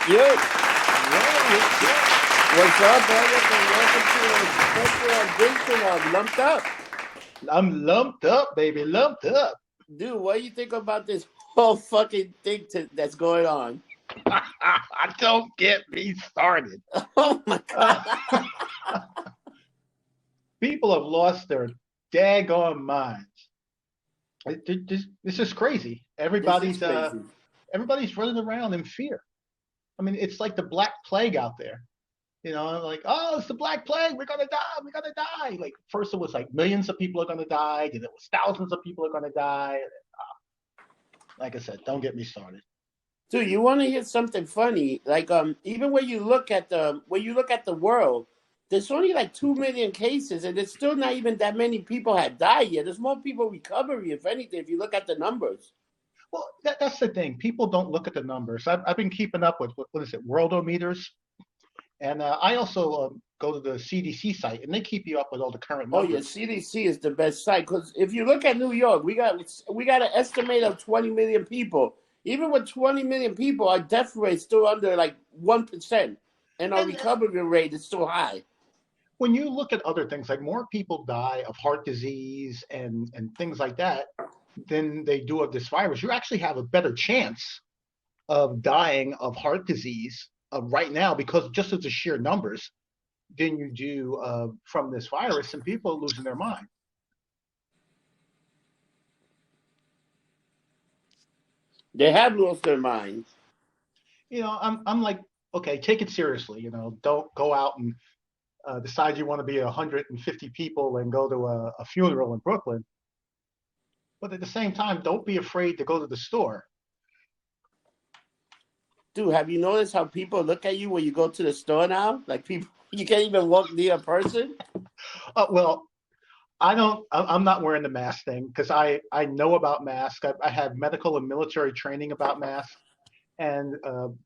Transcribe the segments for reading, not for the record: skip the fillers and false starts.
Yo, what's up, Eric? And welcome to a special edition of Lumped Up. I'm lumped up, baby, lumped up. Dude, what do you think about this whole fucking thing that's going on? Don't get me started. Oh my Uh, god. People have lost their daggone minds. This is crazy. This is crazy. Everybody's running around in fear. I mean, it's like the Black Plague out there. Like, oh, it's the Black Plague. We're gonna die. We're gonna die. Like first it was like millions of people are gonna die, and it was thousands of people are gonna die. Like I said, don't get me started. Dude, you want to hear something funny? Like, even when you look at the world, there's only like 2 million cases, and there's still not even that many people have died yet. There's more people recovering, if anything, if you look at the numbers. Well, that's the thing. People don't look at the numbers. I've been keeping up with what is it, worldometers, and I also go to the CDC site, and they keep you up with all the current Oh yeah, numbers. CDC is the best site because if you look at New York, we got an estimate of 20 million people. Even with 20 million people, our death rate is still under like 1%, and our And recovery rate is still high. when you look at other things, like more people die of heart disease and things like that than they do of this virus. You actually have a better chance of dying of heart disease right now because just of the sheer numbers than you do from this virus, and people are losing their mind. They have lost their minds. I'm like, okay, take it seriously. Don't go out and decide you want to be 150 people and go to a funeral in Brooklyn. But at the same time, don't be afraid to go to the store. Dude, have you noticed how people look at you when you go to the store now? Like people, you can't even walk near a person. Well, I don't. I'm not wearing the mask thing because I know about masks. I have medical and military training about masks, and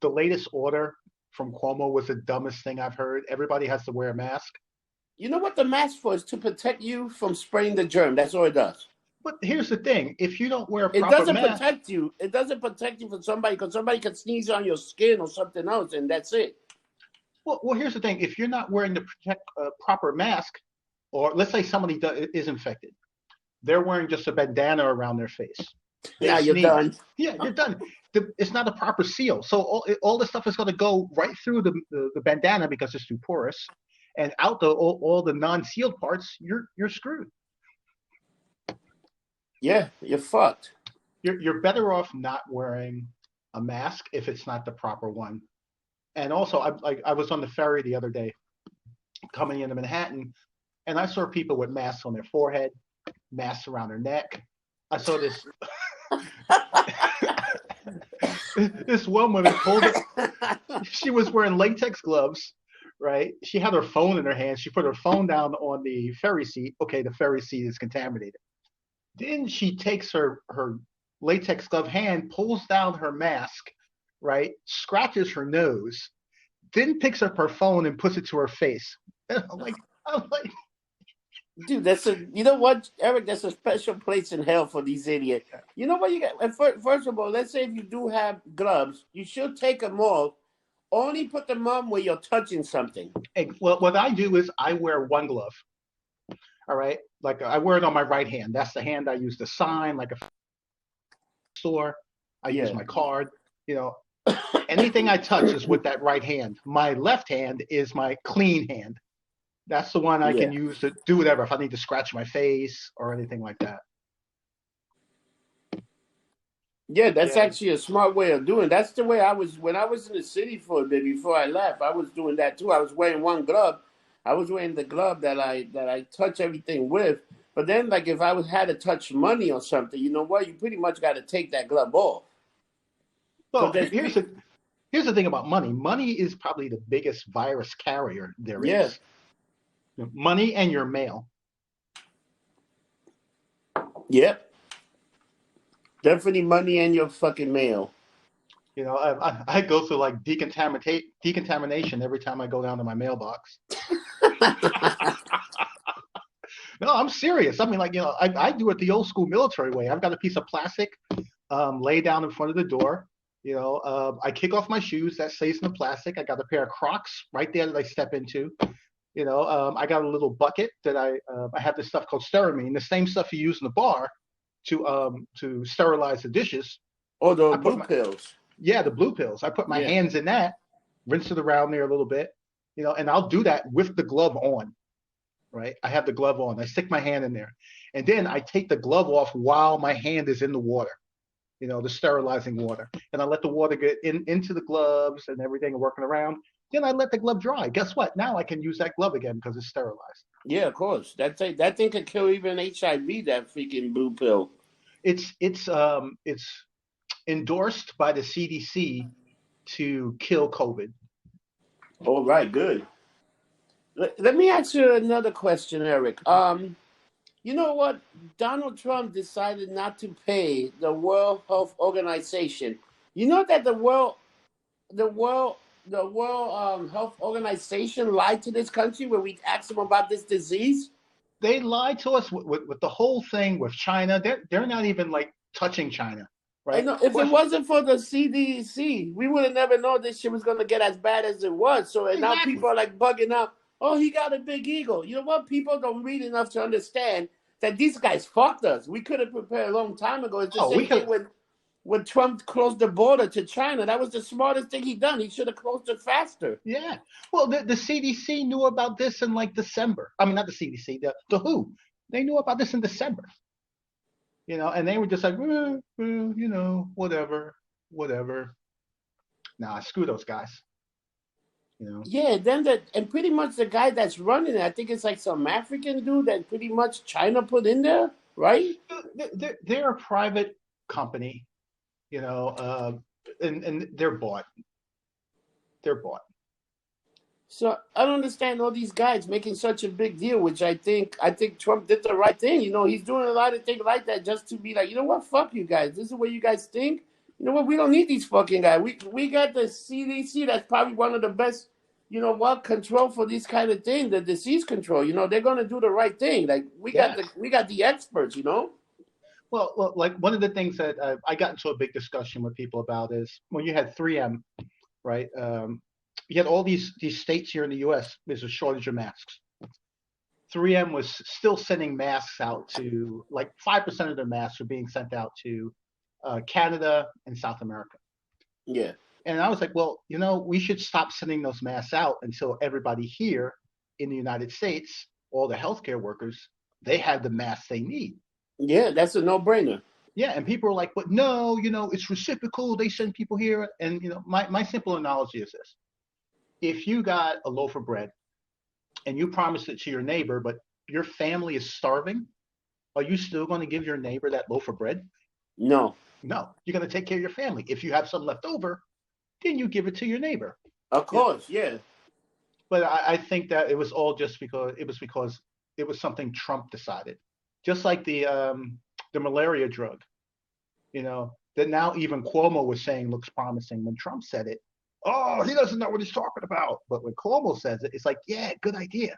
the latest order from Cuomo was the dumbest thing I've heard. Everybody has to wear a mask. You know what the mask for is to protect you from spreading the germ. That's all it does. But here's the thing: if you don't wear a It proper doesn't mask, protect you. It doesn't protect you from somebody because somebody can sneeze on your skin or something else, and that's it. well, here's the thing: if you're not wearing the proper mask, or let's say somebody is infected, they're wearing just a bandana around their face. They Now you're sneeze. done. Yeah, you're done. It's not a proper seal. So all this stuff is going to go right through the bandana because it's too porous, and out all the non-sealed parts, you're screwed. Yeah, you're fucked. You're better off not wearing a mask if it's not the proper one. And also, I was on the ferry the other day coming into Manhattan, and I saw people with masks on their forehead, masks around their neck. I saw this this woman pulled it. She was wearing latex gloves, right? She had her phone in her hand. She put her phone down on the ferry seat. Okay, the ferry seat is contaminated. Then she takes her latex glove hand, pulls down her mask, right? Scratches her nose, then picks up her phone and puts it to her face. And I'm like, Dude, you know what, Eric? That's a special place in hell for these idiots. You know what you got? First of all, let's say if you do have gloves, you should take them off. Only put them on when you're touching something. hey, well, what I do is I wear one glove. All right, like I wear it on my right hand. That's the hand I use to sign, like a store. I use Yeah. my card. You know, anything I touch is with that right hand. My left hand is my clean hand. That's the one I can Yeah. use to do whatever if I need to scratch my face or anything like that. Yeah, that's Yeah. actually a smart way of doing it. That's the way I was when I was in the city for a bit before I left. I was doing that too. I was wearing one glove. I was wearing the glove that I touch everything with. But then, like, if I was had to touch money or something, you know what? You pretty much got to take that glove off. Because Well, here's the thing about money. Money is probably the biggest virus carrier there yeah, is. Money and your mail. yep, definitely money in your fucking mail. I go through like decontamination every time I go down to my mailbox. No, I'm serious. I mean, like, I do it the old school military way. I've got a piece of plastic laid down in front of the door. I kick off my shoes. That stays in the plastic. I got a pair of Crocs right there that I step into. I got a little bucket that I have this stuff called Steramine, the same stuff you use in the bar to sterilize the dishes. Oh, the I put blue my pills. Yeah, the blue pills. I put my Yeah. hands in that, rinse it around there a little bit, and I'll do that with the glove on, right? I have the glove on. I stick my hand in there, and then I take the glove off while my hand is in the water, the sterilizing water, and I let the water get into the gloves and everything working around. Then I let the glove dry. Guess what? Now I can use that glove again because it's sterilized. Yeah, of course. That thing could kill even HIV. That freaking blue pill. It's endorsed by the CDC to kill COVID. All right, good. Let me ask you another question, Eric. You know what? Donald Trump decided not to pay the World Health Organization. You know that the world, the World Health Organization lied to this country when we asked them about this disease. They lied to us with the whole thing with China. They're not even like touching China, I right? know if it Well, wasn't for the CDC, we would have never known this shit was gonna get as bad as it was. So and now exactly. people are like bugging out. Oh, he got a big ego. You know what? People don't read enough to understand that these guys fucked us. We could have prepared a long time ago. It's the Oh, we same could. thing when Trump closed the border to China. That was the smartest thing he done. He should have closed it faster. Yeah. Well, the CDC knew about this in like December. I mean, not the CDC, the WHO. They knew about this in December. And they were just like, whatever, whatever. Nah, screw those guys. You know, Yeah, then and pretty much the guy that's running it, I think it's like some African dude that pretty much China put in there, right? they're a private company. You know, uh, and they're bought. They're bought. So I don't understand all these guys making such a big deal, which I think Trump did the right thing. He's doing a lot of things like that just to be like, you know what, fuck you guys. This is what you guys think. You know what, we don't need these fucking guys. We got the CDC that's probably one of the best, what control for this kind of thing, the disease control. They're gonna do the right thing. Like Yes. we got the experts. Well, like one of the things that I got into a big discussion with people about is when you had 3M, right? You had all these states here in the U.S. There's a shortage of masks. 3M was still sending masks out to like 5% of their masks were being sent out to Canada and South America. Yeah. And I was like, well, we should stop sending those masks out until everybody here in the United States, all the healthcare workers, they have the masks they need. Yeah, that's a no brainer. Yeah, and people are like, but no, it's reciprocal. They send people here. And, my simple analogy is this. If you got a loaf of bread and you promised it to your neighbor, but your family is starving, are you still going to give your neighbor that loaf of bread? No. No, you're going to take care of your family. If you have some left over, then you give it to your neighbor. Of Yeah. course, yeah. But I think that it was all just because it was something Trump decided. Just like the malaria drug, that now even Cuomo was saying looks promising. When Trump said it, oh, he doesn't know what he's talking about. But when Cuomo says it, it's like, yeah, good idea.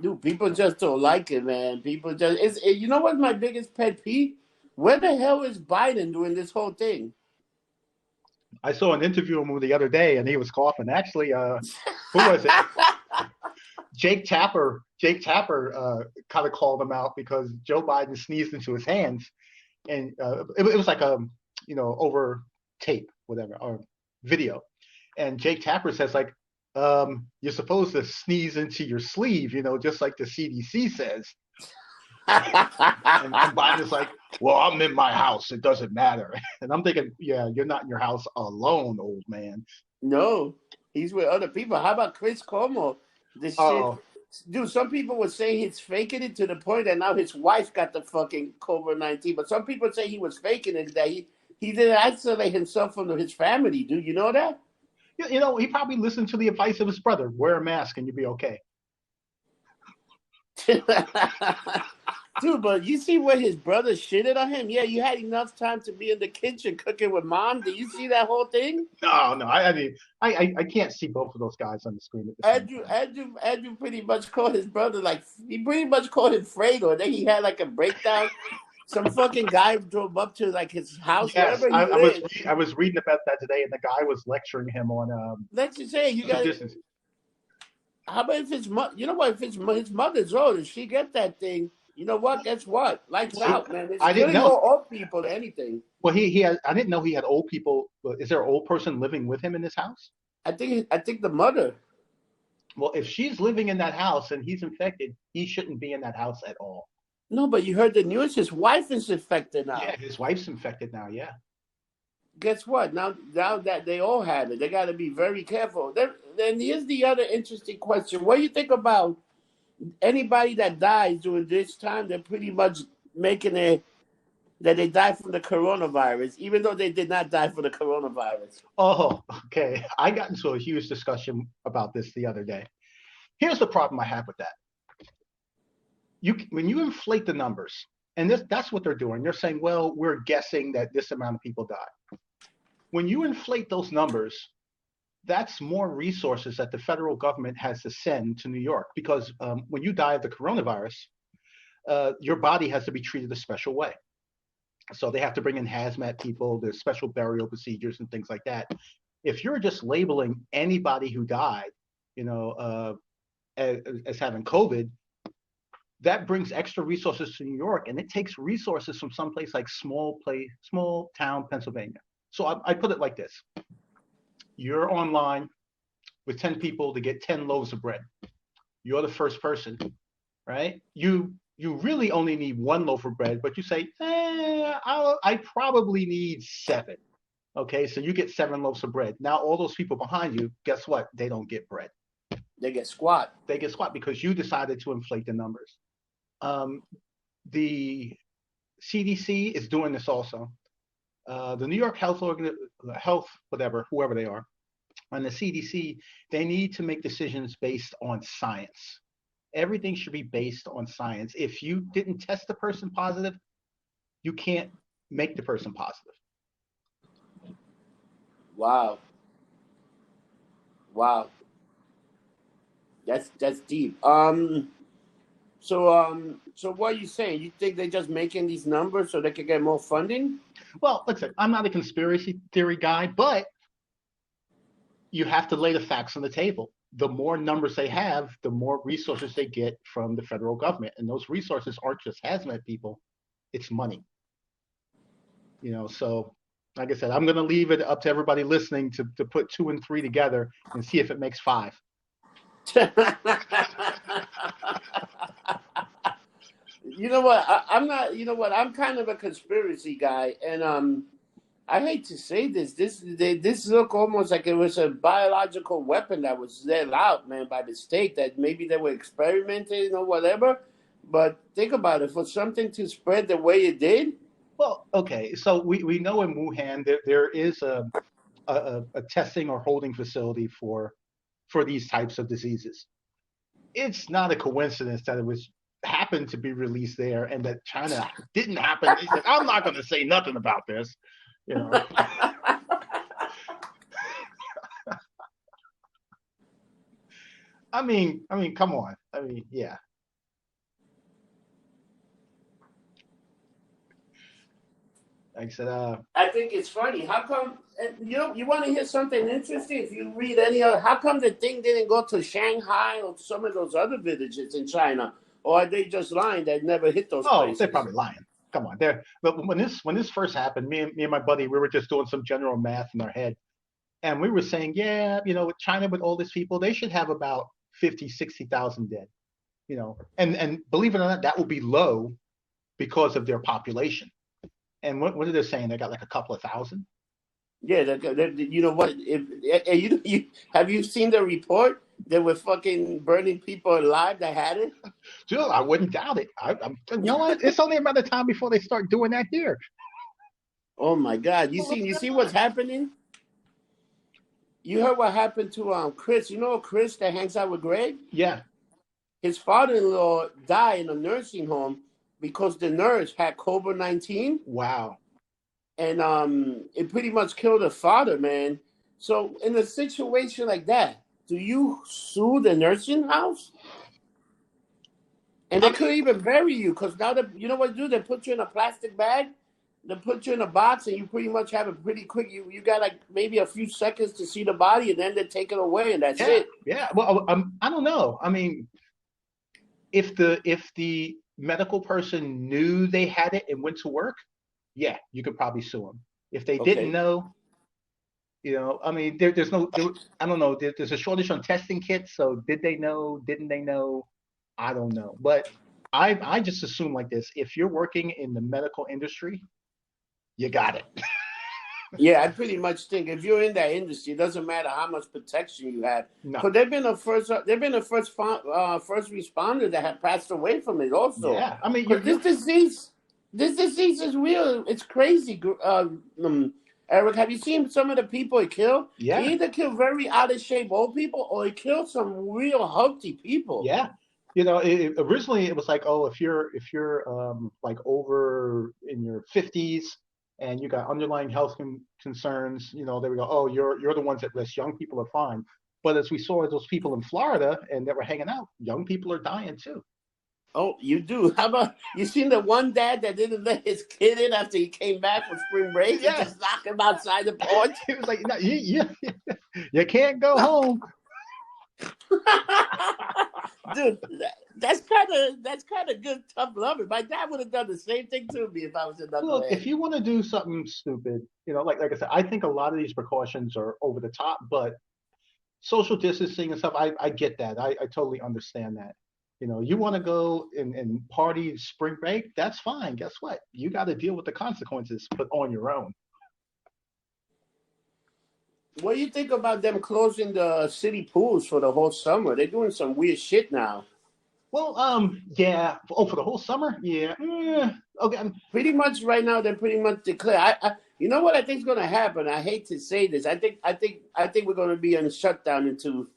Dude, people just don't like it, man. People just you know what my biggest pet peeve? Where the hell is Biden doing this whole thing? I saw an interview with him the other day, and he was coughing. Actually, who was it? Jake Tapper. Jake Tapper kind of called him out because Joe Biden sneezed into his hands, and it was like over tape, whatever, or video. And Jake Tapper says like, you're supposed to sneeze into your sleeve, just like the CDC says. And Biden's like, well, I'm in my house. It doesn't matter. And I'm thinking, yeah, you're not in your house alone, old man. No, he's with other people. How about Chris Cuomo? This shit, Oh, dude. Some people would say he's faking it to the point that now his wife got the fucking COVID-19. But some people say he was faking it, that he didn't isolate himself from his family. Dude, you know that? he probably listened to the advice of his brother. Wear a mask and you'll be okay. Dude, but you see what his brother shitted on him? Yeah, you had enough time to be in the kitchen cooking with mom. Did you see that whole thing? No. I mean, I can't see both of those guys on the screen at the same Andrew, time. Andrew, Andrew pretty much called his brother he pretty much called him Fredo. And then he had like a breakdown. some fucking guy drove up to like his house, Yes, wherever he lives. I was reading about that today, and the guy was lecturing him on Let's just say you social got. distance. How about if his you know what? If his mother's old, if she get that thing, you know what? Guess what? Lights Well, out, man. It's I didn't killing know. more old people than anything. Well, he had. I didn't know he had old people. Is there an old person living with him in this house? I think the mother. Well, if she's living in that house and he's infected, he shouldn't be in that house at all. No, but you heard the news. His wife is infected Yeah, now. his wife's infected now. Yeah. Guess what? Now that they all have it, they got to be very careful. Then here's the other interesting question: what do you think about anybody that dies during this time? They're pretty much making it that they died from the coronavirus, even though they did not die from the coronavirus. Oh, okay. I got into a huge discussion about this the other day. Here's the problem I have with that. When you inflate the numbers, and that's what they're doing. They're saying, well, we're guessing that this amount of people died. When you inflate those numbers, that's more resources that the federal government has to send to New York because when you die of the coronavirus, your body has to be treated a special way. So they have to bring in hazmat people, there's special burial procedures and things like that. If you're just labeling anybody who died, as having COVID, that brings extra resources to New York, and it takes resources from someplace like small town Pennsylvania. So I put it like this: you're online with 10 people to get 10 loaves of bread. You're the first person, right? You really only need one loaf of bread, but you say, I probably need 7. Okay, so you get 7 loaves of bread. Now all those people behind you, guess what? They don't get bread. They get squat. They get squat because you decided to inflate the numbers. The CDC is doing this also. The New York whoever they are, and the CDC, they need to make decisions based on science. Everything should be based on science. If you didn't test the person positive, you can't make the person positive. Wow. That's deep. So what are you saying? You think they're just making these numbers so they can get more funding? Well, like I said, I'm not a conspiracy theory guy, but you have to lay the facts on the table. The more numbers they have, the more resources they get from the federal government. And those resources aren't just hazmat people, it's money. So like I said, I'm going to leave it up to everybody listening to put 2 and 3 together and see if it makes 5. You know what? I'm not. You know what? I'm kind of a conspiracy guy, and I hate to say this. This look almost like it was a biological weapon that was let out, man, by mistake. That maybe they were experimenting or whatever. But think about it. For something to spread the way it did. Well, okay. So we know in Wuhan there is a testing or holding facility for these types of diseases. It's not a coincidence that it was happened to be released there and that China didn't happen. He said, I'm not going to say nothing about this. I mean, come on. I mean, yeah. Like I said, I think it's funny. How come? You want to hear something interesting? If you read any other, how come the thing didn't go to Shanghai or some of those other villages in China, or are they just lying that never hit those places? They're probably lying. Come on, but when this first happened, me and my buddy, we were just doing some general math in our head, and we were saying, yeah, with China with all these people, they should have about 50, 60,000 dead. And believe it or not, that will be low because of their population. And what are they saying? They got like a couple of thousand. Yeah, you know what? You have you seen the report? They were fucking burning people alive that had it. Dude, I wouldn't doubt it. You know what? It's only a matter of time before they start doing that here. Oh my God! You see what's happening? You heard what happened to Chris? You know Chris that hangs out with Greg? Yeah. His father-in-law died in a nursing home because the nurse had COVID-19. Wow. And it pretty much killed the father, man. So in a situation like that, do you sue the nursing house? And they couldn't even bury you because now you know what they do? They put you in a plastic bag, they put you in a box, and you pretty much have it pretty quick. You got like maybe a few seconds to see the body, and then they take it away, and that's Yeah, it. yeah. Well, I don't know. I mean, if the medical person knew they had it and went to work, yeah, you could probably sue them. If they didn't Okay. know, I mean, there's no, I don't know. There's a shortage on testing kits. So did they know? Didn't they know? I don't know. But I just assume like this: if you're working in the medical industry, you got it. Yeah, I pretty much think if you're in that industry, it doesn't matter how much protection you have. No. Because first responder that have passed away from it also. Yeah. I mean, Because this disease is real. It's crazy. Eric, have you seen some of the people it killed? It yeah, either killed very out of shape old people, or it killed some real healthy people. yeah. Originally it was like, oh, if you're like over in your 50s and you got underlying health concerns, they would go, oh, you're the ones at risk. Young people are fine. But as we saw those people in Florida and that were hanging out, young people are dying too. Oh, you do? How about you seen the one dad that didn't let his kid in after he came back from spring break and Yeah, just knocked him outside the porch? it was like, no, you can't go home. Dude, that's kind of good tough loving. My dad would have done the same thing to me if I was a Look, if knucklehead. you want to do something stupid, like I said, I think a lot of these precautions are over the top, but social distancing and stuff, I get that. I totally understand that. You want to go and party spring break, that's fine. Guess what? You got to deal with the consequences, but on your own. What do you think about them closing the city pools for the whole summer? They're doing some weird shit now. Well, yeah. Oh, for the whole summer? Yeah. Okay. Pretty much right now, they're pretty much declare. You know what I think is going to happen. I hate to say this. I think we're going to be in shutdown into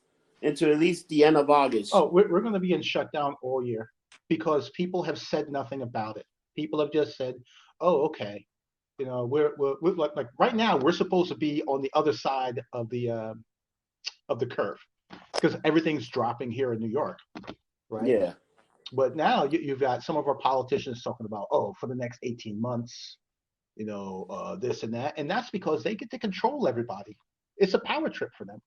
at least the end of August. Oh, we're going to be in shutdown all year because people have said nothing about it. People have just said, "Oh, okay." We're like right now we're supposed to be on the other side of the curve because everything's dropping here in New York, right? Yeah. But now you've got some of our politicians talking about, oh, for the next 18 months, this and that, and that's because they get to control everybody. It's a power trip for them.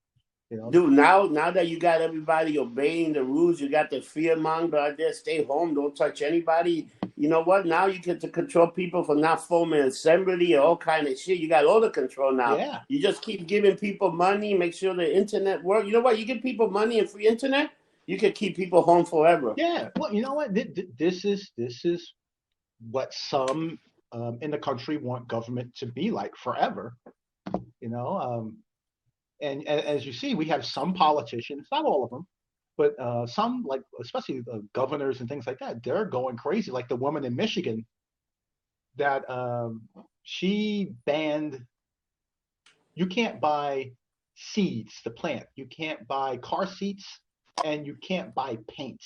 Dude, now that you got everybody obeying the rules, you got the fear monger out there, stay home, don't touch anybody. You know what? Now you get to control people from not forming assembly and all kind of shit. You got all the control now. Yeah. You just keep giving people money, make sure the internet works. You know what? You give people money and free internet, you can keep people home forever. Yeah. Well, you know what? This is what some in the country want government to be like forever. You know, and as you see, we have some politicians, not all of them, but some, like especially the governors and things like that, they're going crazy. Like the woman in Michigan that she banned, you can't buy seeds to plant, you can't buy car seats, and you can't buy paint.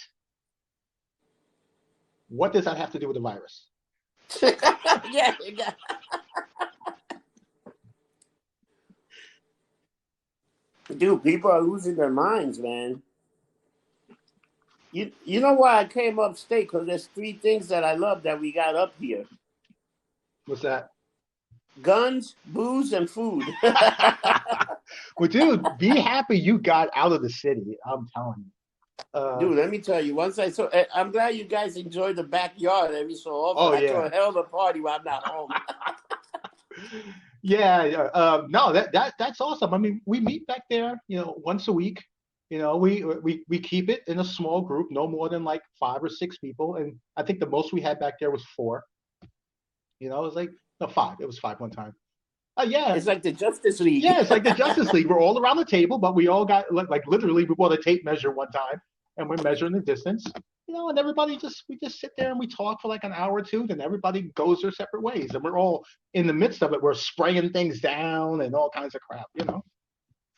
What does that have to do with the virus? Yeah. Dude, people are losing their minds, man. You know why I came upstate? Because there's three things that I love that we got up here: What's that? guns, booze, and food. Well, dude, be happy you got out of the city. I'm telling you. Dude, let me tell you. I'm glad you guys enjoy the backyard every so often. Oh I throw yeah, a hell of a party when I'm not home. yeah. No, that's awesome. I mean, we meet back there, once a week. We keep it in a small group, no more than like 5 or 6 people, and I think the most we had back there was 4. It was like no 5. It was 5 one time. Yeah, It's like the Justice League. yeah. It's like the Justice League. We're all around the table, but we all got like literally we bought a tape measure one time, and we're measuring the distance. And everybody we just sit there and we talk for like an hour or two. Then everybody goes their separate ways, and we're all in the midst of it. We're spraying things down and all kinds of crap.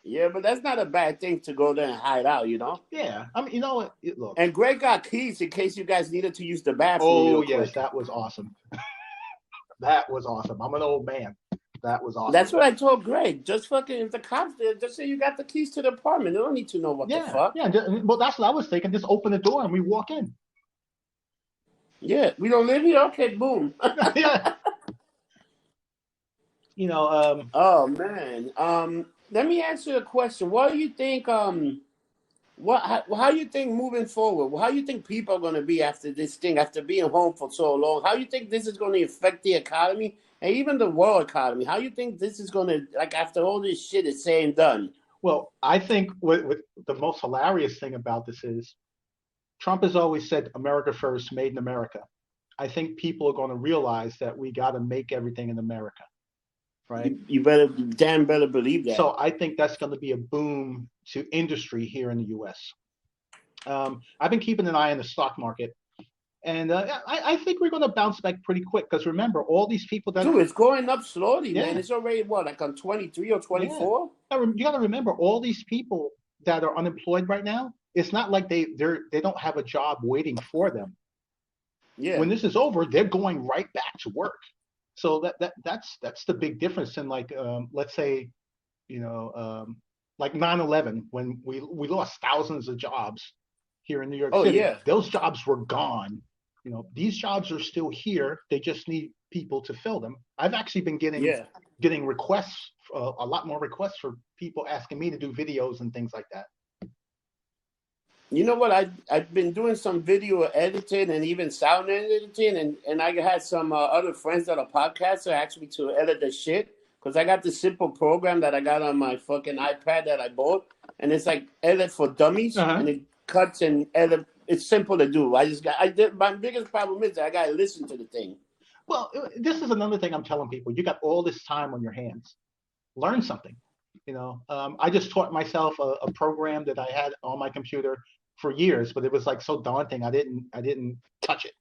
Yeah, but that's not a bad thing to go there and hide out. Yeah, I mean, what? Look. And Greg got keys in case you guys needed to use the bathroom. Oh real yes, quick. that was awesome. That was awesome. I'm an old man. That was awesome. That's what I told Greg. Just fucking, if the cops there, just say you got the keys to the apartment. They don't need to know what the fuck. Yeah. Well, that's what I was thinking. Just open the door and we walk in. Yeah, we don't live here. Okay, boom. Yeah. You know, Oh man. Let me ask you a question. What do you think? How you think moving forward? How you think people are going to be after this thing? After being home for so long, how you think this is going to affect the economy and even the world economy? How you think this is going to like after all this shit is said and done? well, I think what the most hilarious thing about this is Trump has always said America first, made in America. I think people are going to realize that we got to make everything in America, right? You better damn better believe that. So I think that's going to be a boom to industry here in the U.S. I've been keeping an eye on the stock market, and I think we're going to bounce back pretty quick because remember, all these people that, Dude, it's going up slowly, man. yeah, It's already what, like on 23 or yeah, 24? you got to remember, all these people that are unemployed right now, it's not like they don't have a job waiting for them. Yeah, When this is over, they're going right back to work. So that's the big difference in like let's say you know like 9/11 when we lost thousands of jobs here in New York oh City. yeah, Those jobs were gone. These jobs are still here. They just need people to fill them. I've actually been getting yeah. requests, a lot more requests for people asking me to do videos and things like that. You know what? I've been doing some video editing and even sound editing, and I had some other friends that are podcasters ask me to edit the shit because I got this simple program that I got on my fucking iPad that I bought, and it's like edit for dummies, Uh-huh. and it cuts and edit. It's simple to do. I did. My biggest problem is that I gotta listen to the thing. Well, this is another thing I'm telling people. You got all this time on your hands. Learn something. I just taught myself a program that I had on my computer for years, but it was like so daunting. I didn't touch it.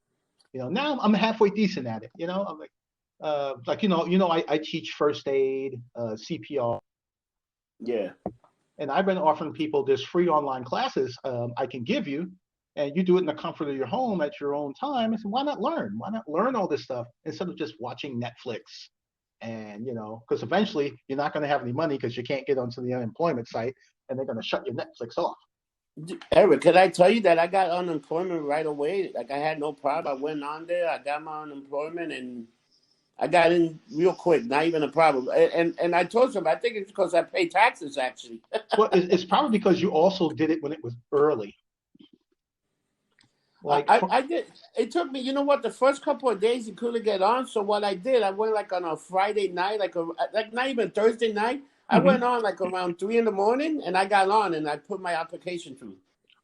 Now I'm halfway decent at it. I'm like I teach first aid, CPR, Yeah. and I've been offering people this free online classes I can give you, and you do it in the comfort of your home at your own time. I said, why not learn? Why not learn all this stuff instead of just watching Netflix? And because eventually you're not going to have any money because you can't get onto the unemployment site, and they're going to shut your Netflix off. Eric, can I tell you that I got unemployment right away? Like I had no problem. I went on there, I got my unemployment, and I got in real quick. Not even a problem. And I told him I think it's because I pay taxes actually. Well, it's probably because you also did it when it was early. Like I did. It took me. You know what? The first couple of days you couldn't get on. So what I did, I went like on a Friday night, like not even Thursday night. I mhm. went on like around 3 in the morning, and I got on and I put my application through.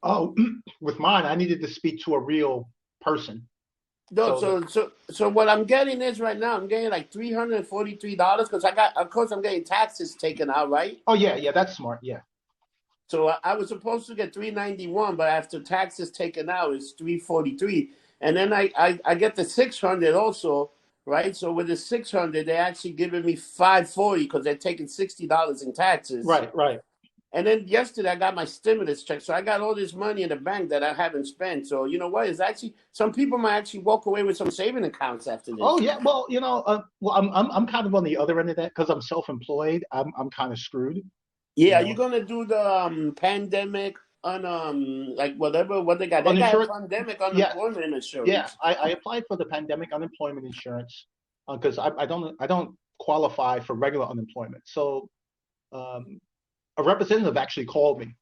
Oh, with mine, I needed to speak to a real person. No, So that, so what I'm getting is right now I'm getting like $343 because I got, of course, I'm getting taxes taken out, right? oh yeah, yeah, that's smart. Yeah, So I was supposed to get 391, but after taxes taken out, it's 343, and then I get the 600 also, right? So with the 600, they're actually giving me 540 because they're taking $60 in taxes. right, right. And then yesterday I got my stimulus check, so I got all this money in the bank that I haven't spent. So you know what? It's actually some people might actually walk away with some saving accounts after Oh this. yeah, well, I'm kind of on the other end of that because I'm self-employed. I'm kind of screwed. You Yeah, are you know, gonna do the pandemic on like whatever what they got? They got uninsured. pandemic Yeah, unemployment yeah. insurance. I applied for the pandemic unemployment insurance because I don't qualify for regular unemployment. So um, a representative actually called me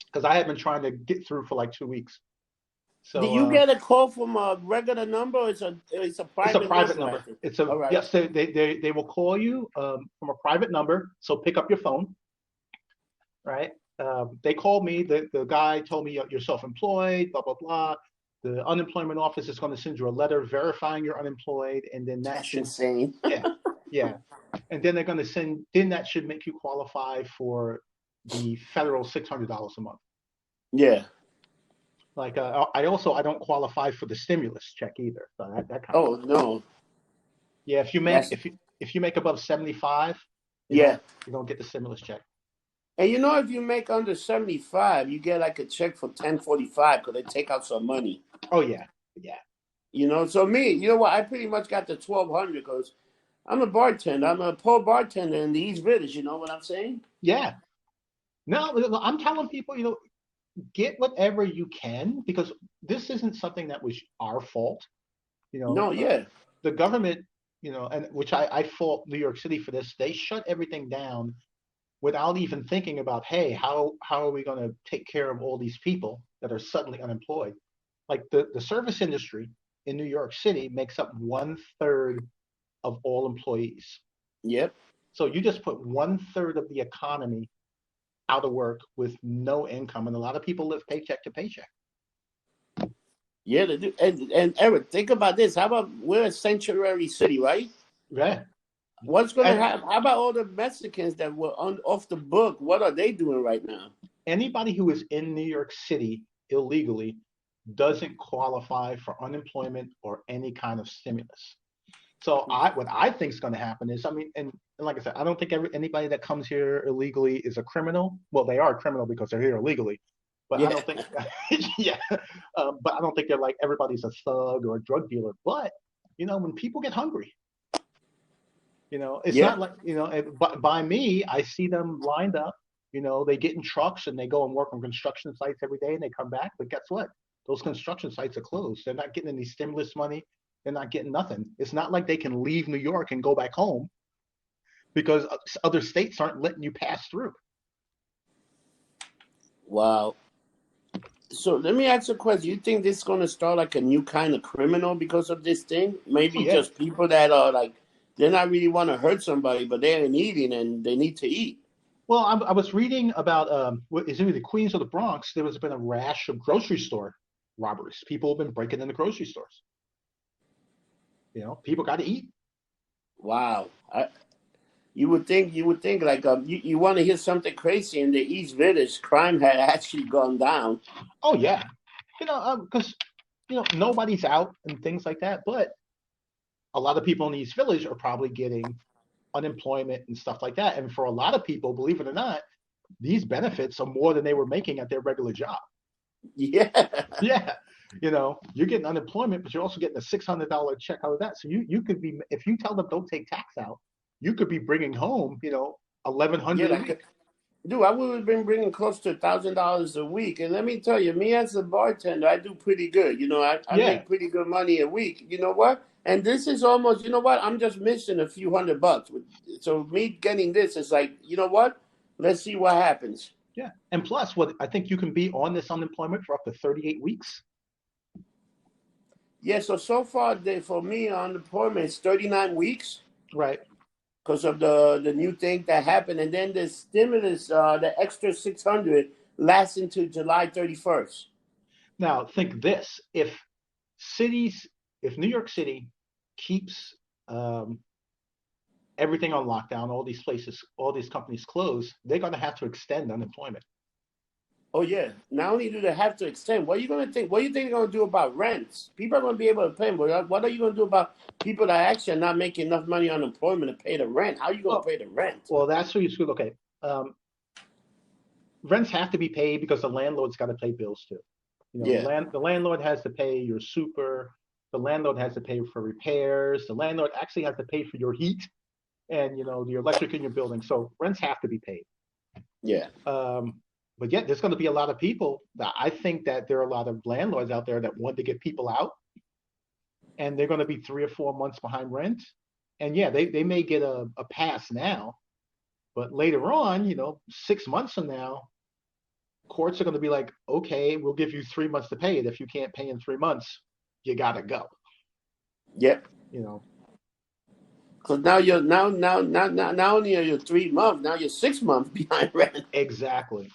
because I had been trying to get through for like 2 weeks. Did So you get a call from a regular number? Or it's a it's a private private number, I number. think. It's a All right. Yes, they will call you from a private number. So pick up your phone, right? They called me. The guy told me you're self-employed, blah blah blah. The unemployment office is going to send you a letter verifying you're unemployed, and then that That's should, insane. yeah, yeah, and then they're going to send. Then that should make you qualify for the federal $600 a month. Yeah. Like I don't qualify for the stimulus check either. So that kind of Oh sucks. no. Yeah, That's if you make above 75, you yeah. don't you don't get the stimulus check. And you know if you make under 75, you get like a check for 1045 because they take out some money. Oh yeah, yeah, You know, so me, you know what? I pretty much got the 1200 because I'm a bartender. I'm a poor bartender in the East Village. You know what I'm saying? yeah. No, I'm telling people, get whatever you can, because this isn't something that was our fault. You know, No, yeah. the government, and which I fault New York City for this. They shut everything down without even thinking about, hey, how are we going to take care of all these people that are suddenly unemployed? Like the service industry in New York City makes up 1/3 of all employees. Yep. So you just put 1/3 of the economy out of work with no income, and a lot of people live paycheck to paycheck. Yeah, they do. And Eric, think about this. How about we're a sanctuary city, right? Yeah. What's going to And happen? How about all the Mexicans that were off the book? What are they doing right now? anybody who is in New York City illegally doesn't qualify for unemployment or any kind of stimulus. So what I think is going to happen is, I mean, and like I said, I don't think anybody that comes here illegally is a criminal. Well, they are a criminal because they're here illegally, but I Yeah. don't think, yeah, but I don't think they're like everybody's a thug or a drug dealer. But when people get hungry, it's Yeah. not like by me, I see them lined up. They get in trucks and they go and work on construction sites every day, and they come back. But guess what? Those construction sites are closed. They're not getting any stimulus money. They're not getting nothing. It's not like they can leave New York and go back home because other states aren't letting you pass through. Wow. So let me ask you a question. You think this is going to start like a new kind of criminal because of this thing? Oh Maybe yeah. just people that are like, they're not really want to hurt somebody, but they're eating and they need to eat. Well, I was reading about is it the Queens or the Bronx? There has been a rash of grocery store robberies. People have been breaking into grocery stores. People got to eat. Wow. You would think like you want to hear something crazy in the East Village, crime had actually gone down. Oh yeah, because nobody's out and things like that. But a lot of people in the East Village are probably getting unemployment and stuff like that. And for a lot of people, believe it or not, these benefits are more than they were making at their regular job. Yeah. Yeah. You're getting unemployment, but you're also getting a $600 check out of that. So you could be, if you tell them don't take tax out, you could be bringing home, 1,100 Yeah, a week. dude, I would have been bringing close to $1,000 a week. And let me tell you, me as a bartender, I do pretty good. I Yeah. make pretty good money a week. You know what? And this is almost, you know what? I'm just missing a few $100. So me getting this is like, you know what? Let's see what happens. Yeah. And plus, what I think you can be on this unemployment for up to 38 weeks. Yeah, so far for me unemployment is 39 weeks Right. because of the new thing that happened, and then the stimulus, the extra 600 lasts until July 31st. Now, think this: if New York City keeps everything on lockdown, all these places, all these companies closed, they're going to have to extend unemployment. Oh yeah. Not only do they have to extend, what are you going to think? What do you think they're going to do about rents? People are going to be able to pay, but what are you going to do about people that actually are not making enough money on unemployment to pay the rent? How are you going to pay the rent? Well, that's where you should. Okay, rents have to be paid because the landlord's got to pay bills too. Yeah. The landlord has to pay your super. The landlord has to pay for repairs. The landlord actually has to pay for your heat and the electric in your building. So rents have to be paid. Yeah. But yet there's going to be a lot of people that I think that there are a lot of landlords out there that want to get people out, and they're going to be 3 or 4 months behind rent. And yeah, they may get a pass now, but later on, 6 months from now, courts are going to be like, okay, we'll give you 3 months to pay it. If you can't pay in 3 months, you got to go. Yep. You know, Because now you're now only are you 3 months, now you're 6 months behind rent. exactly.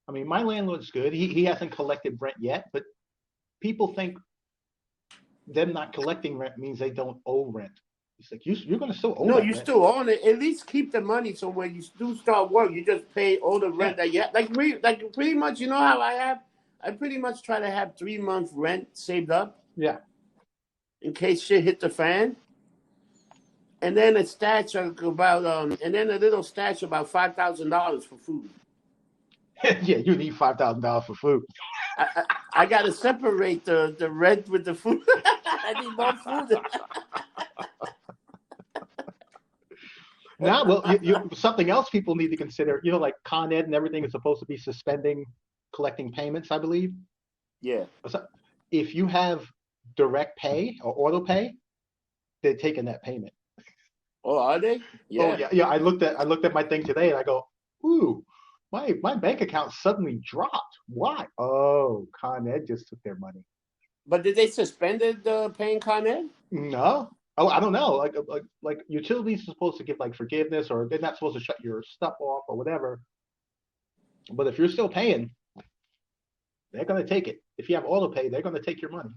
I mean, my landlord's good. He hasn't collected rent yet, but people think them not collecting rent means they don't owe rent. It's like you're going to still owe No, that you rent. still own it. At least keep the money so when you do start work, you just pay all the Yeah. rent that you have. Like pretty much, you know how I have. I pretty much try to have 3 months rent saved up Yeah. in case shit hit the fan, and then a stash of about and then a little stash about $5,000 for food. Yeah, you need $5,000 for food. I got to separate the rent with the food. I need more food. Now, well, something else people need to consider. Like Con Ed and everything is supposed to be suspending collecting payments, I believe. Yeah. So if you have direct pay or auto pay, they're taking that payment. Oh, are they? Oh Yeah. yeah, yeah. I looked at my thing today and I go, ooh, my bank account suddenly dropped. Why? Oh, Con Ed just took their money. But did they suspended paying Con Ed? No. Oh, I don't know. Like utilities are supposed to give like forgiveness, or they're not supposed to shut your stuff off or whatever. But if you're still paying, they're gonna take it. If you have auto pay, they're gonna take your money.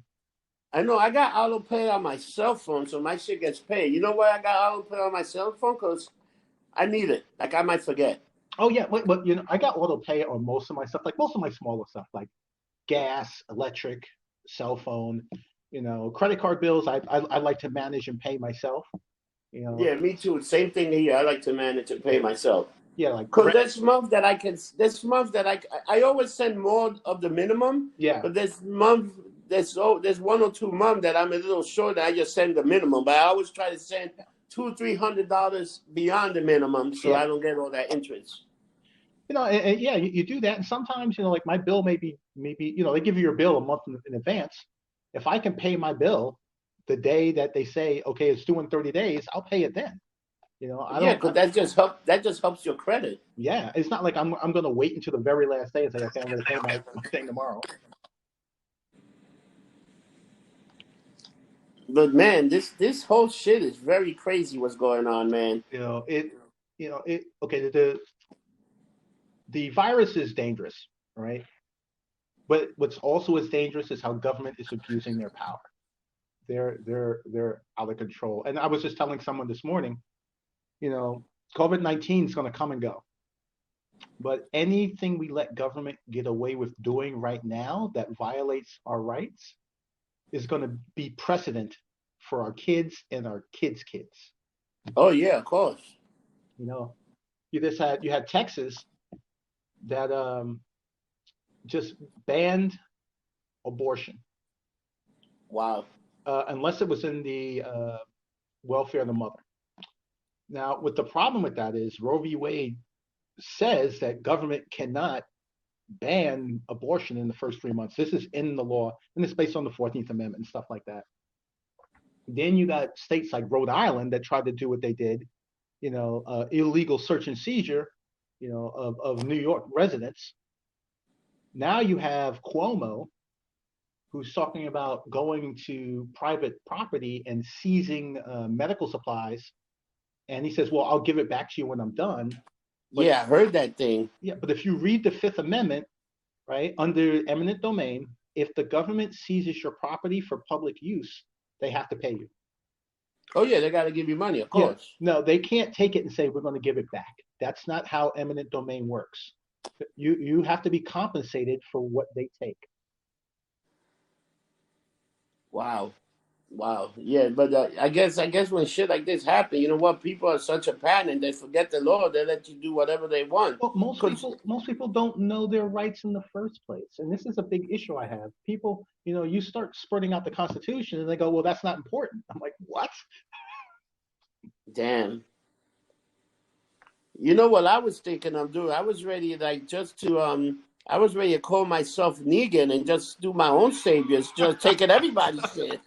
I know I got auto pay on my cell phone, so my shit gets paid. You know why I got auto pay on my cell phone? Because I need it. Like I might forget. Oh yeah, but I got auto pay on most of my stuff, like most of my smaller stuff, like gas, electric, cell phone. Credit card bills. I like to manage and pay myself. You know, Yeah, me too. Same thing here. I like to manage and pay myself. yeah, like Cause this month that I always send more of the minimum, yeah, but this month there's 1 or 2 months that I'm a little short. That I just send the minimum, but I always try to send $200-300 beyond the minimum, so yeah. I don't get all that interest. And yeah, you do that, and sometimes like my bill maybe they give you your bill a month in advance. If I can pay my bill the day that they say okay it's due in 30 days, I'll pay it then. I Yeah, don't. because that just helps your credit. Yeah, it's not like I'm going to wait until the very last day and say okay I'm going to pay my thing tomorrow. But man, this whole shit is very crazy. What's going on, man? It okay the virus is dangerous, right? But what's also as dangerous is how government is abusing their power. They're out of control. And I was just telling someone this morning, you know, COVID-19 is going to come and go. But anything we let government get away with doing right now that violates our rights is going to be precedent for our kids and our kids' kids. Oh yeah, of course. You know, you had Texas that just banned abortion Wow. unless it was in the welfare of the mother. Now, what the problem with that is Roe v. Wade says that government cannot ban abortion in the first 3 months. This is in the law, and it's based on the 14th Amendment and stuff like that. Then you got states like Rhode Island that tried to do what they did, illegal search and seizure, of New York residents. Now you have Cuomo, who's talking about going to private property and seizing medical supplies. And he says, well, I'll give it back to you when I'm done. But Yeah, I heard that thing. yeah, but if you read the Fifth Amendment, right, under eminent domain, if the government seizes your property for public use, they have to pay you. Oh yeah, they got to give you money, of Yeah, course. no, they can't take it and say we're going to give it back. That's not how eminent domain works. You have to be compensated for what they take. Wow. Wow. Yeah, but I guess when shit like this happen, you know what? People are such a pattern. They forget the law. They let you do whatever they want. Well, most Cause people most people don't know their rights in the first place, and this is a big issue I have. People, you start spreading out the Constitution, and they go, "Well, that's not important." I'm like, "What?" damn. You know what I was thinking of doing? I was ready like just to I was ready to call myself Negan and just do my own saviors, just taking everybody's shit.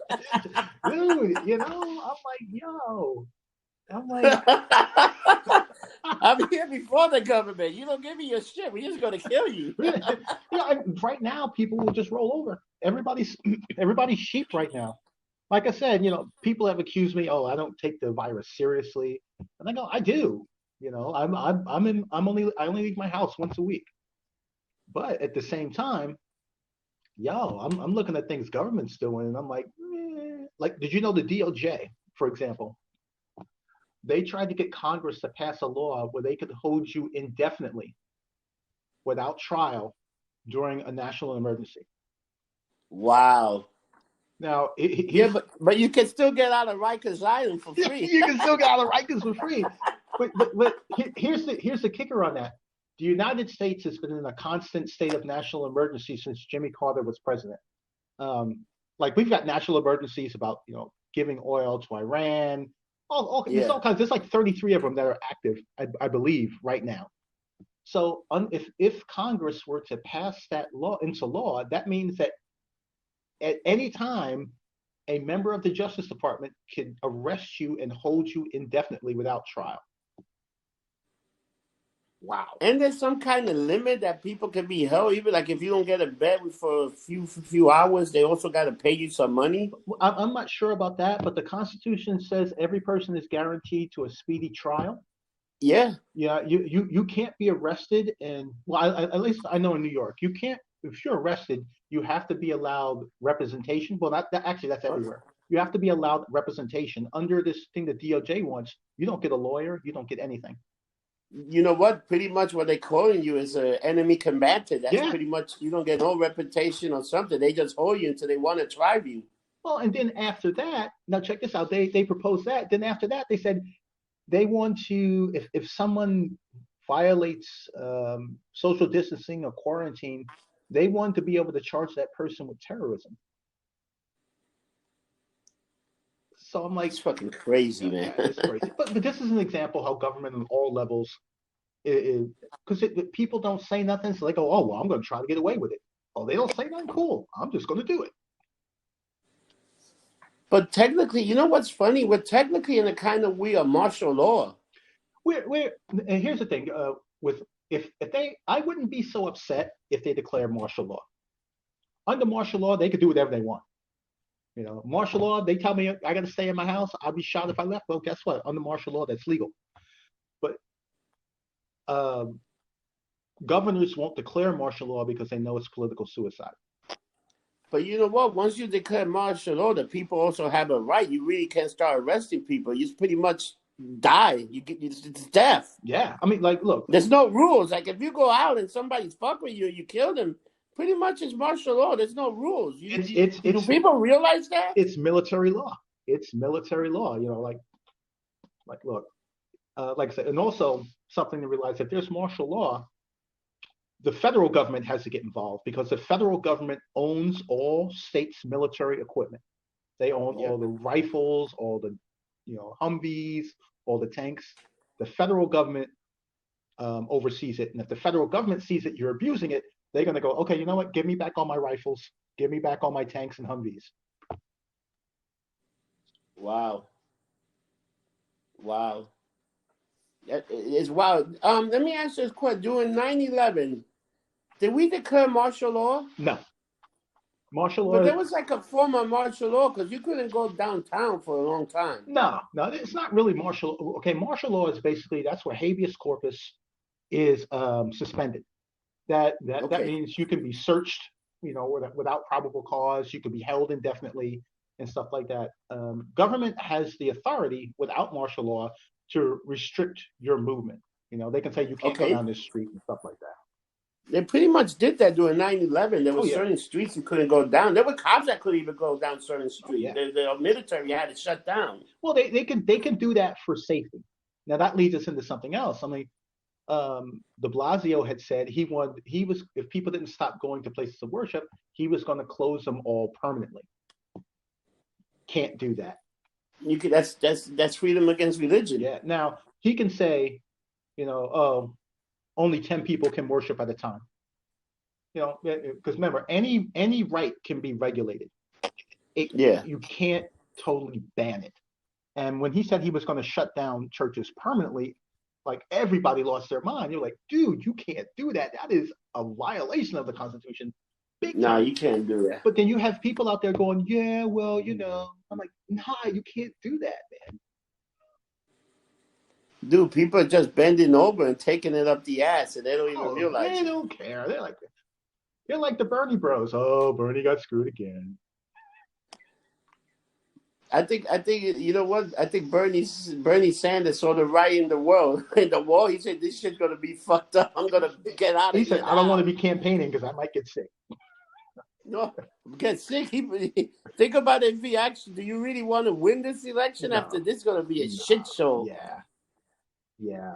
Dude, I'm like, yo, I'm like, I'm here before the government. You don't give me your shit. We're just gonna kill you. really, right now people will just roll over. Everybody's sheep right now. Like I said, people have accused me, oh, I don't take the virus seriously, and I go, I do. I only leave my house once a week, but at the same time, I'm looking at things government's doing, and I'm like, like, did you know the DOJ, for example, they tried to get Congress to pass a law where they could hold you indefinitely without trial during a national emergency. Wow. Now, Yeah, but you can still get out of Rikers Island for free. you can still get out of Rikers for free. But here's the kicker on that. The United States has been in a constant state of national emergency since Jimmy Carter was president. Like we've got national emergencies about giving oil to Iran, There's Yeah. all kinds. There's like 33 of them that are active, I believe, right now. So if Congress were to pass that law into law, that means that at any time, a member of the Justice Department can arrest you and hold you indefinitely without trial. Wow. And there's some kind of limit that people can be held. Even like if you don't get a bed for a few hours, they also got to pay you some money. I'm not sure about that, but the Constitution says every person is guaranteed to a speedy trial. Yeah. Yeah, you can't be arrested, and well, at least I know in New York, you can't. If you're arrested, you have to be allowed representation. Well, actually that's everywhere. You have to be allowed representation under this thing that DOJ wants. You don't get a lawyer. You don't get anything. You know what? Pretty much what they're calling you is an enemy combatant. That's Yeah. pretty much, you don't get no reputation or something. They just hold you until they want to try you. Well, and then after that, now check this out. They proposed that. Then after that, they said they want to, if someone violates social distancing or quarantine, they want to be able to charge that person with terrorism. So I'm like, It's fucking crazy, man. yeah, it's crazy. But this is an example how government on all levels, because people don't say nothing, so they go, oh well, I'm going to try to get away with it. Oh, they don't say nothing. Cool. I'm just going to do it. But technically, you know what's funny? We're technically in a kind of weird martial law. We're and here's the thing. With if they, I wouldn't be so upset if they declare martial law. Under martial law, they could do whatever they want. You know, martial law, they tell me I got to stay in my house. I'll be shot if I left. Well, guess what? Under martial law, that's legal. But um, governors won't declare martial law because they know it's political suicide. But you know what? Once you declare martial law, the people also have a right. You really can't start arresting people. You pretty much die. It's death. Yeah, I mean, like, look, There's no rules. Like if you go out and somebody's fuck with you, you kill them. Pretty much it's martial law. There's no rules. Do people realize that? it's military law. It's military law. You know, like look, like I said, and also something to realize if there's martial law, the federal government has to get involved because the federal government owns all states' military equipment. They own Yeah. all the rifles, all the Humvees, all the tanks. The federal government oversees it, and if the federal government sees that you're abusing it, they're going to go, okay, you know what? Give me back all my rifles. Give me back all my tanks and Humvees. Wow. Wow. That is wild. Let me ask you this question. During 9/11, did we declare martial law? No, martial But law. there was like a form of martial law because you couldn't go downtown for a long time. No, it's not really martial. Okay, martial law is basically that's where habeas corpus is suspended. That Okay. means you can be searched, without probable cause. You can be held indefinitely and stuff like that. Government has the authority without martial law to restrict your movement. They can say you can't go Okay. down this street and stuff like that. They pretty much did that during 9/11. There were Oh yeah, certain streets you couldn't go down. There were cops that couldn't even go down certain oh streets. yeah. The military had to shut down. Well, they can do that for safety. Now that leads us into something else. I mean, De Blasio had said he was if people didn't stop going to places of worship, he was going to close them all permanently. Can't do that. You could that's freedom against religion. Yeah. Now he can say, oh, only 10 people can worship at a time. Because remember, any right can be regulated. Yeah. You can't totally ban it. And when he said he was going to shut down churches permanently, like everybody lost their mind. You're like, dude, you can't do that. That is a violation of the Constitution, big No, time. you can't do that. But then you have people out there going, yeah, well, I'm like, nah, you can't do that, man. Dude, people are just bending over and taking it up the ass, and they don't even Oh, realize they it. don't care. They're like the Bernie Bros. Oh, Bernie got screwed again. I think you know what? I think Bernie Sanders saw the right in the world in the wall. He said, "This shit's gonna be fucked up. I'm gonna get out of He here said, I don't want now." to be campaigning because I might get sick. No, get sick. Think about it. If he actually, do you really want to win this election? No, After this, is gonna be a no, shit show. yeah.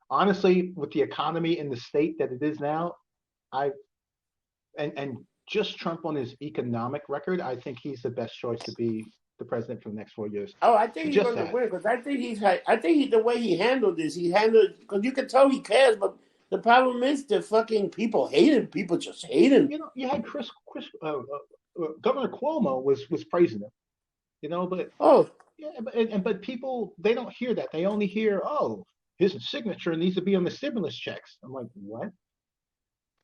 Honestly, with the economy in the state that it is now, I and just Trump on his economic record, I think he's the best choice to be the president for the next 4 years. Oh, I think he's Just going to that. win because I think the way he handled this, he handled because you can tell he cares, but the problem is the fucking people hate him. People just hate him. You had Governor Cuomo was praising him. But Oh, yeah, but people they don't hear that. They only hear, oh, his signature needs to be on the stimulus checks. I'm like, what?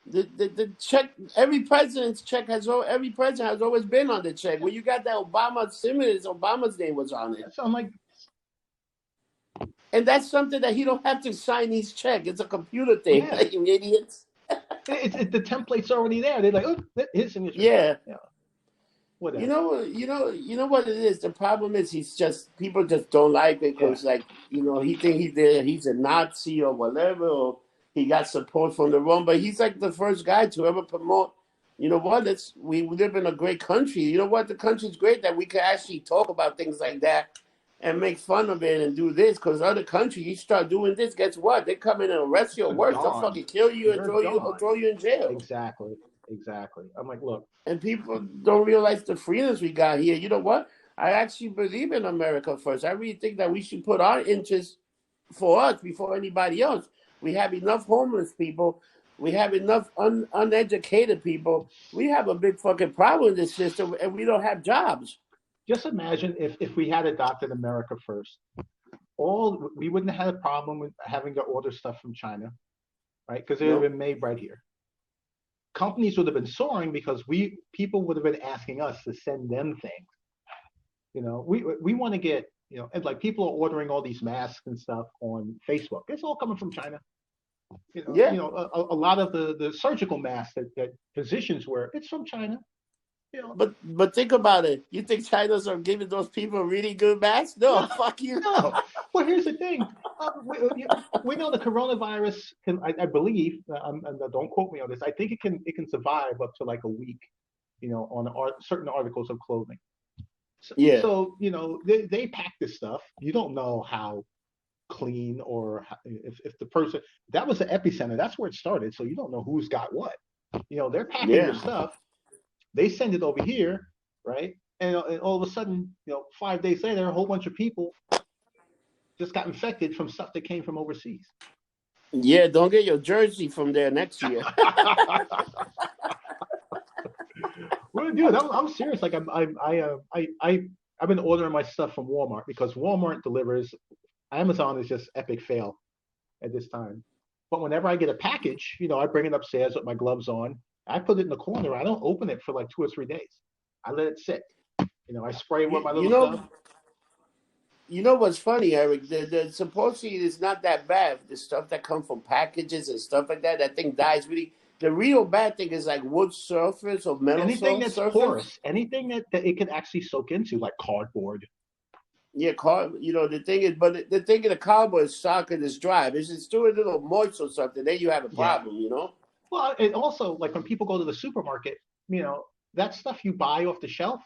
the check. Every president has always been on the check. When you got that Obama stimulus, Obama's name was on it. So I'm like, And that's something that he don't have to sign these checks. It's a computer thing, yeah, like you idiots. the template's already there. They're like, oh, his signature. Yeah. Yeah, whatever. You know what it is. The problem is people just don't like it Yeah, because he think he's a Nazi or whatever, or he got support from the wrong. But he's like the first guy to ever promote. You know what? We live in a great country. You know what? The country's great that we can actually talk about things like that and make fun of it and do this. Because other countries, you start doing this, guess what? They come in and arrest you or worse. They'll gone. fucking kill you and You're gone. throw you in jail. Exactly. I'm like, look, And people don't realize the freedoms we got here. You know what? I actually believe in America first. I really think that we should put our interests for us before anybody else. We have enough homeless people. We have enough uneducated people. We have a big fucking problem in this system, and we don't have jobs. just imagine if we had adopted America first. All we wouldn't have had a problem with having to order stuff from China, right? Because it would have No, been made right here. Companies would have been soaring because people would have been asking us to send them things. We want to get and like people are ordering all these masks and stuff on Facebook. It's all coming from China. yeah, A lot of the surgical masks that physicians wear, it's from China. You know, but think about it. You think China's are giving those people really good masks? No, no, fuck you. no. Well, here's the thing. We know the coronavirus can, I believe, and don't quote me on this. I think it can survive up to like a week, on certain articles of clothing. So, Yeah, so they pack this stuff. You don't know how clean or if the person that was the epicenter. That's where it started. So you don't know who's got what. They're packing your yeah. stuff. They send it over here, right? And all of a sudden, 5 days later, a whole bunch of people just got infected from stuff that came from overseas. Yeah, don't get your jersey from there next year. Well, dude, I'm serious. Like I've been ordering my stuff from Walmart because Walmart delivers. Amazon is just epic fail at this time. But whenever I get a package, I bring it upstairs with my gloves on. I put it in the corner. I don't open it for like 2 or 3 days. I let it sit. I spray it with you, my you little stuff. know, you know what's funny, Eric? The supposedly it's not that bad. The stuff that come from packages and stuff like that, that thing dies really. The real bad thing is like wood surface or metal Anything that's surface. porous, anything that it can actually soak into, like cardboard. Yeah, the thing is, but the thing in the cardboard is soft and it's dry. If it's still a little moist or something, then you have a Yeah. problem. Well, and also like when people go to the supermarket, that stuff you buy off the shelf,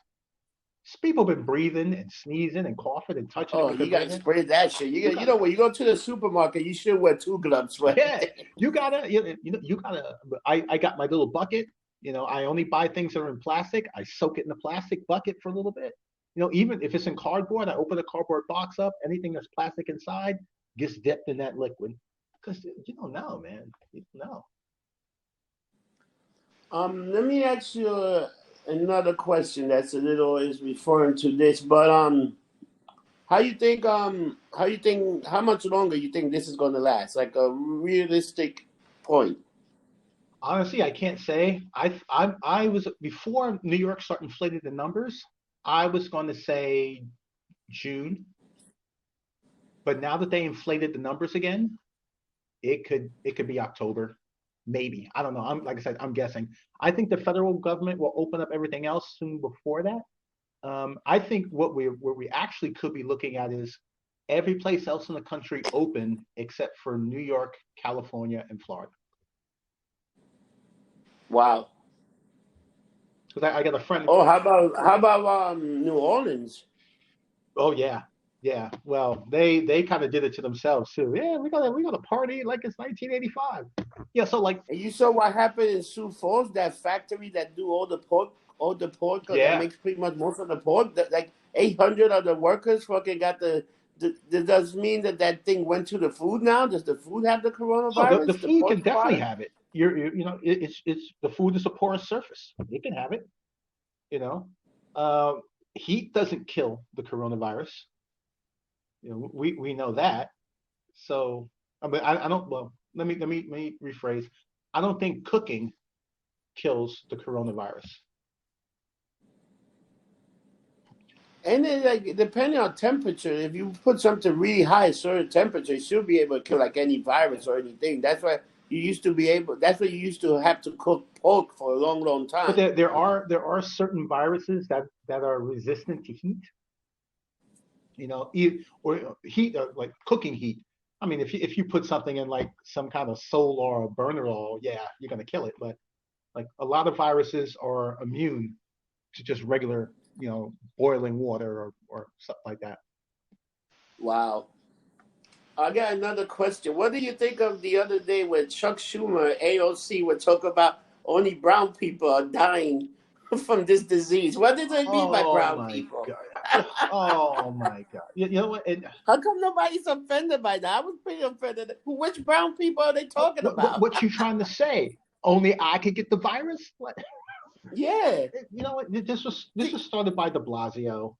people been breathing and sneezing and coughing and touching it Oh, with their you gotta bare hands. spray that shit. You You gotta, know when you go to the supermarket, you should wear two gloves for yeah, everything. you gotta, you gotta. I got my little bucket. I only buy things that are in plastic. I soak it in the plastic bucket for a little bit. Even if it's in cardboard, I open the cardboard box up. Anything that's plastic inside gets dipped in that liquid because you don't know, man. You don't know. Let me ask you another question that's a little is referring to this, but how much longer you think this is going to last? Like a realistic point. Honestly, I can't say. I was before New York started inflating the numbers. I was going to say June, but now that they inflated the numbers again, it could be October, maybe. I don't know. I'm like I said, I'm guessing. I think the federal government will open up everything else soon before that. I think what we actually could be looking at is every place else in the country open except for New York, California, and Florida. Wow. Because I got a friend. Oh, how about New Orleans? Oh yeah, yeah. Well, they kind of did it to themselves too. Yeah, we got a party like it's 1985. Yeah, so like And you saw what happened in Sioux Falls, that factory that do all the pork all the pork that Yeah. makes pretty much most of the pork. That, like 800 of the workers fucking got the does mean that that thing went to the food now? Does the food have the Oh, the coronavirus? The food can pork definitely product? have it. It's the food is a porous surface. It can have it. You know, uh, heat doesn't kill the coronavirus. We know that. So, I mean, I don't. Well, let me rephrase. I don't think cooking kills the coronavirus. And then, like, depending on temperature, if you put something really high, a certain temperature, you should be able to kill like any virus or anything. That's why you used to be able. That's why you used to have to cook pork for a long, long But time. there are certain viruses that are resistant to heat. Or heat, like cooking heat. I mean, if you put something in like some kind of solar or burner oil, yeah, you're gonna kill it. But like a lot of viruses are immune to just regular, boiling water or something like that. Wow. I got another question. What do you think of the other day when Chuck Schumer, AOC, would talk about only brown people are dying from this disease? What did they mean by Oh brown my people? God. Oh my God. You know what? How come nobody's offended by that? I was pretty offended. Which brown people are they talking about? What you trying to say? Only I could get the virus? What? Yeah. You know what? This was started by De Blasio.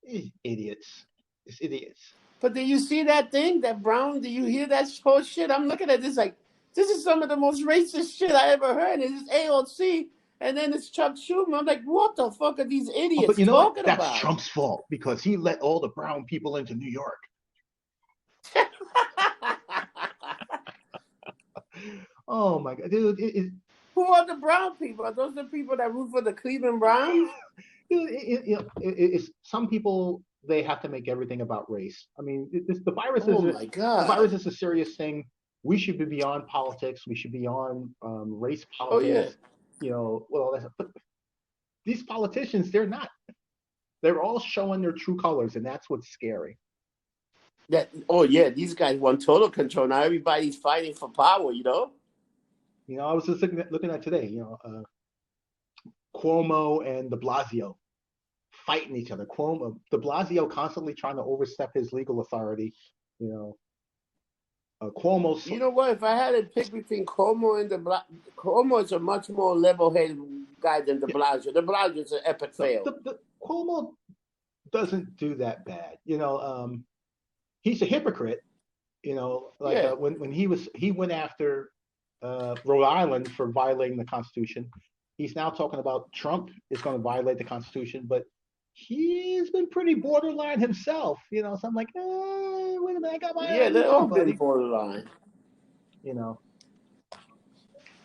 These idiots. These idiots. But do you see that thing, that brown? Do you hear that whole shit? I'm looking at this like, this is some of the most racist shit I ever heard. It's AOC, and then it's Chuck Schumer. I'm like, what the fuck are these Oh, but idiots you know what? talking That's about? Trump's fault because he let all the brown people into New York. Oh my God, dude! Who are the brown people? Are those the people that root for the Cleveland Browns? It's some people they have to make everything about race. I mean, the virus Oh is my the god. virus is a serious thing. We should be beyond politics. We should be on race Oh yeah. politics. Well, but these politicians, they're not. They're all showing their true colors, and that's what's scary. That oh yeah, these guys want total control. Now everybody's fighting for power. I was just looking at today. Cuomo and De Blasio fighting each other. De Blasio constantly trying to overstep his legal authority. You know, Cuomo. You know what? If I had to pick between Como and Como is a much more level-headed guy than De Yeah, Blasio. De Blasio is an epic no, fail. the Cuomo doesn't do that bad. He's a hypocrite. Like Yeah. when he went after Rhode Island for violating the Constitution. He's now talking about Trump is going to violate the Constitution, but he's been pretty borderline himself. So I'm like, wait a minute, I got my eye Yeah, on you they've too, all been buddy. borderline. You know,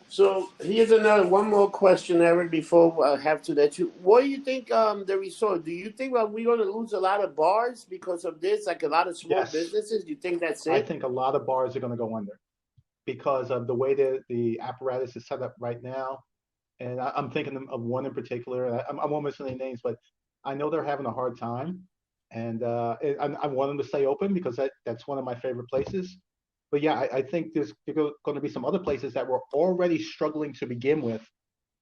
So here's another one more question, Eric. Before I have to let you, what do you think? The resort. Do you think we're going to lose a lot of bars because of this? Like a lot of small yes, businesses. Do you think that's I it? think a lot of bars are going to go under because of the way the apparatus is set up right now. And I'm thinking of one in particular. I won't mention any names, but I know they're having a hard time, and I want them to stay open because that's one of my favorite places. But yeah, I think there's going to be some other places that were already struggling to begin with,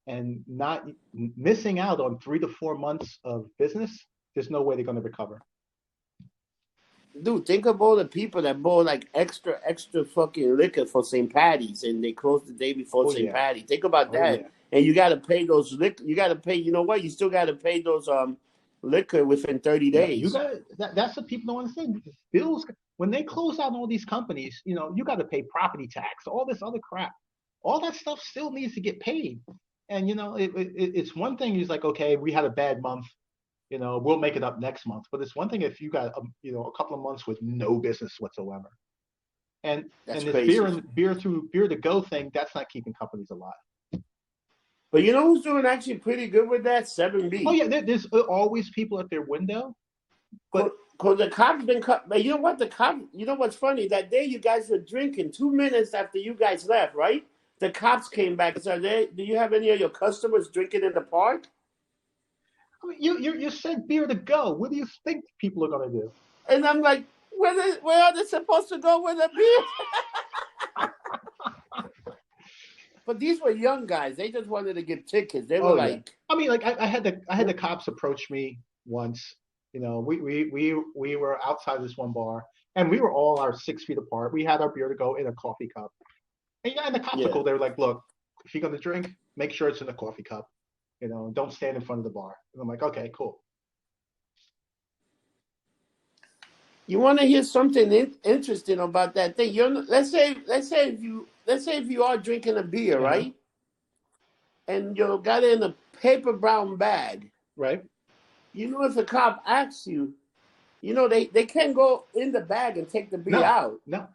and not missing out on 3 to 4 months of business. There's no way they're going to recover. Dude, think of all the people that bought like extra, extra fucking liquor for St. Patty's and they closed the day before Oh St. yeah, Patty. Think about oh that. yeah. And you got to pay those liquor. You got to pay. You know what? You still got to pay those liquor within 30 Yeah, you days. got that's what people don't understand. Bills when they close out all these companies, you got to pay property tax, all this other crap. All that stuff still needs to get paid. And it's one thing. He's like, okay, we had a bad month. We'll make it up next month. But it's one thing if you got a couple of months with no business whatsoever. And That's and this beer crazy. and beer to go thing, that's not keeping companies alive. But you know who's doing actually pretty good with that? Oh 7B. yeah, there's always people at their window, but Because the cops been cut. But you know what? The cops, you know what's funny? That day you guys were drinking 2 minutes after you guys left, right? The cops came back and said, do you have any of your customers drinking in the park? I mean, you said beer to go. What do you think people are gonna do? And I'm like, where are they supposed to go with a beer? But these were young guys. They just wanted to get tickets. They were Oh yeah. like, I mean, like I had the cops approach me once. You know, we were outside this one bar, and we were all our 6 feet apart. We had our beer to go in a coffee cup. And yeah, and the cops were yeah. cool. They were like, look, if you're gonna drink, make sure it's in a coffee cup. You know, don't stand in front of the bar. And I'm like, okay, cool. You want to hear something interesting about that thing? Let's say if you are drinking a beer, Uh-huh. right, and you got it in a paper brown bag. Right? You know, if a cop asks you, they can't go in the bag and take the beer No, out. no.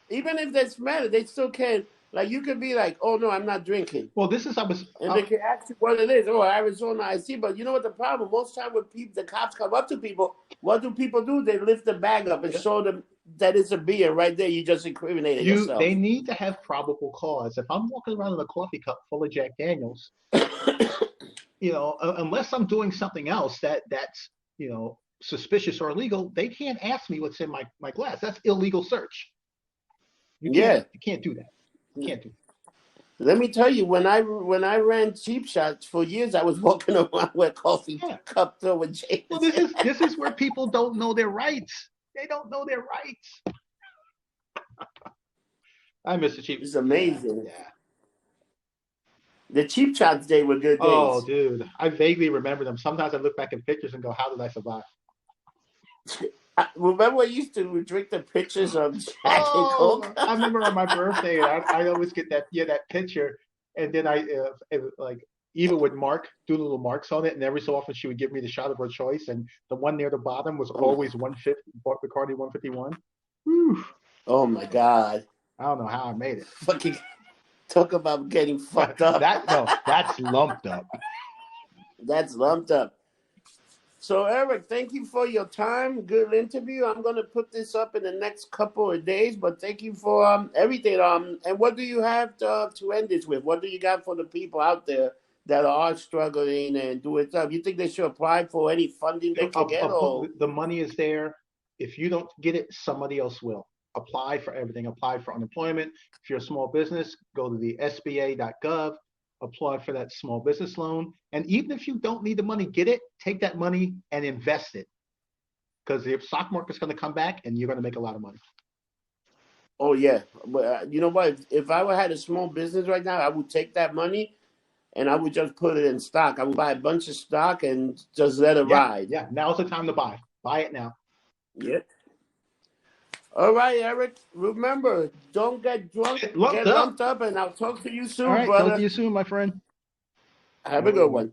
Even if they smell it, they still can't. Like you could be like, "Oh no, I'm not drinking," Well, this is I was. and they can ask you what it is. Oh, Arizona I see. But you know what the problem? Most time when the cops come up to people, what do people do? They lift the bag up and Yeah. show them that it's a beer. Right there, you just incriminated They yourself. need to have probable cause. If I'm walking around with a coffee cup full of Jack Daniels, you know, unless I'm doing something else that's suspicious or illegal, they can't ask me what's in my glass. That's illegal search. Yeah. You can't do that. You can't do that. Let me tell you, when I ran cheap shots for years, I was walking around with a coffee Yeah. cup filled with Well, James. this is where people don't know their rights. They don't know their rights. I miss the cheap. It's Yeah, amazing. yeah. The cheap shots day were good Oh, days. dude, I vaguely remember them. Sometimes I look back at pictures and go, "How did I survive?" I remember I used to drink the pictures of Jack and Coke. Oh, I remember on my birthday, and I always get that picture, and then like even with Mark, do little marks on it, and every so often she would give me the shot of her choice, and the one near the bottom was Oh, always 150, Bacardi 151. Whew, oh my God. I don't know how I made it. Fucking talk about getting fucked up. That's lumped up. That's lumped up. So, Eric, thank you for your time. Good interview. I'm going to put this up in the next couple of days, but thank you for everything. And what do you have to end this with? What do you got for the people out there that are struggling and doing stuff? You think they should apply for any funding they can get? Or The money is there. If you don't get it, somebody else will. Apply for everything. Apply for unemployment. If you're a small business, go to the SBA.gov, apply for that small business loan. And even if you don't need the money, get it, take that money and invest it. Because the stock market's going to come back and you're going to make a lot of money. Oh, yeah. But you know what? If I had a small business right now, I would take that money and I would just put it in stock. I would buy a bunch of stock and just let it ride. Yeah, now's the time to buy. Buy it now. Yep. All right, Eric. Remember, don't get drunk, Get lumped get up. lumped up, and I'll talk to you soon, All right, brother. talk to you soon, my friend. Have a good one.